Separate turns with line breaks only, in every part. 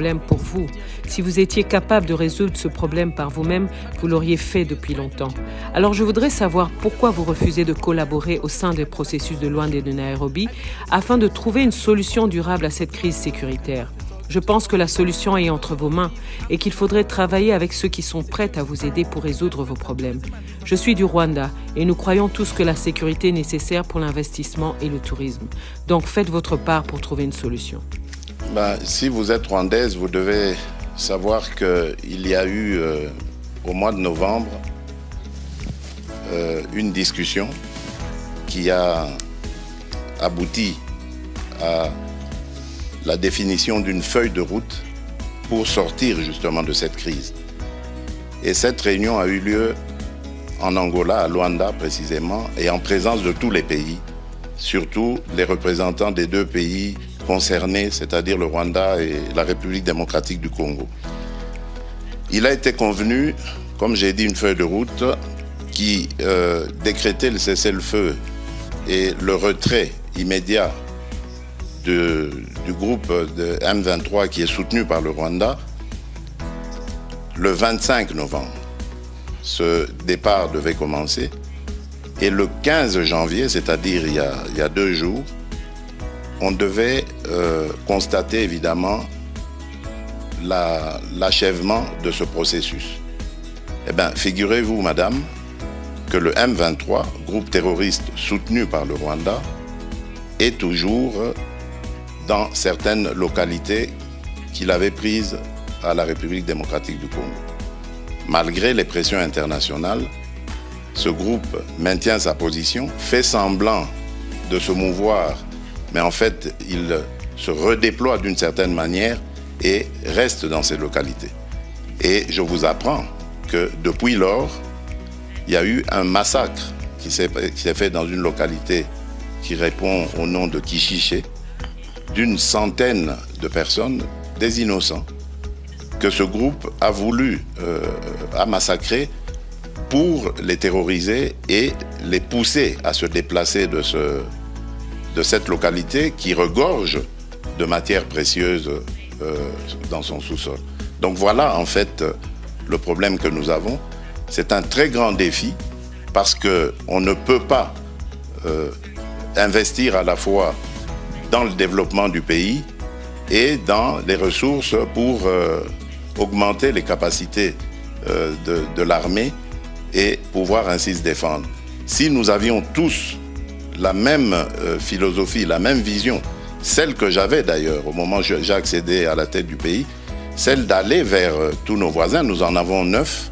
problème pour vous. Si vous étiez capable de résoudre ce problème par vous-même, vous l'auriez fait depuis longtemps. Alors je voudrais savoir pourquoi vous refusez de collaborer au sein des processus de Luanda et de Nairobi afin de trouver une solution durable à cette crise sécuritaire. Je pense que la solution est entre vos mains et qu'il faudrait travailler avec ceux qui sont prêts à vous aider pour résoudre vos problèmes. Je suis du Rwanda et nous croyons tous que la sécurité est nécessaire pour l'investissement et le tourisme. Donc faites votre part pour trouver une solution.
Si vous êtes rwandaise, vous devez savoir qu'il y a eu au mois de novembre une discussion qui a abouti à la définition d'une feuille de route pour sortir justement de cette crise. Et cette réunion a eu lieu en Angola, à Luanda précisément, et en présence de tous les pays, surtout les représentants des deux pays concernés, c'est-à-dire le Rwanda et la République démocratique du Congo. Il a été convenu, comme j'ai dit, une feuille de route qui décrétait le cessez-le-feu et le retrait immédiat du groupe de M23 qui est soutenu par le Rwanda le 25 novembre. Ce départ devait commencer et le 15 janvier, c'est-à-dire il y a 2 jours, on devait constater évidemment l'achèvement de ce processus. Eh bien, figurez-vous, madame, que le M23, groupe terroriste soutenu par le Rwanda, est toujours dans certaines localités qu'il avait prises à la République démocratique du Congo. Malgré les pressions internationales, ce groupe maintient sa position, fait semblant de se mouvoir, mais en fait, il se redéploie d'une certaine manière et reste dans ces localités. Et je vous apprends que depuis lors, il y a eu un massacre qui s'est fait dans une localité qui répond au nom de Kishiché, d'une centaine de personnes, des innocents, que ce groupe a voulu massacrer pour les terroriser et les pousser à se déplacer de cette localité qui regorge de matières précieuses dans son sous-sol. Donc voilà en fait le problème que nous avons. C'est un très grand défi parce qu'on ne peut pas investir à la fois dans le développement du pays et dans les ressources pour augmenter les capacités de l'armée et pouvoir ainsi se défendre. Si nous avions tous la même philosophie, la même vision, celle que j'avais d'ailleurs au moment où j'ai accédé à la tête du pays, celle d'aller vers tous nos voisins, nous en avons 9,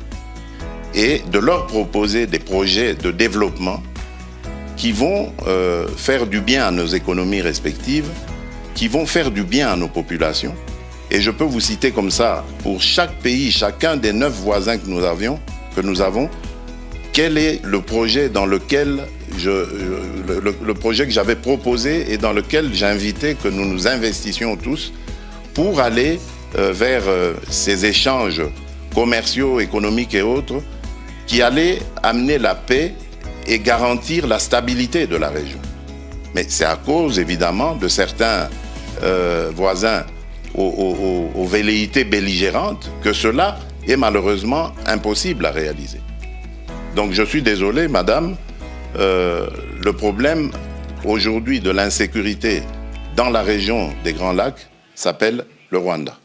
et de leur proposer des projets de développement qui vont faire du bien à nos économies respectives, qui vont faire du bien à nos populations. Et je peux vous citer comme ça, pour chaque pays, chacun des 9 voisins que nous avons, quel est le projet dans lequel le projet que j'avais proposé et dans lequel j'invitais que nous nous investissions tous pour aller vers ces échanges commerciaux, économiques et autres qui allaient amener la paix et garantir la stabilité de la région. Mais c'est à cause, évidemment, de certains voisins aux velléités belligérantes que cela est malheureusement impossible à réaliser. Donc je suis désolé, madame, le problème aujourd'hui de l'insécurité dans la région des Grands Lacs s'appelle le Rwanda.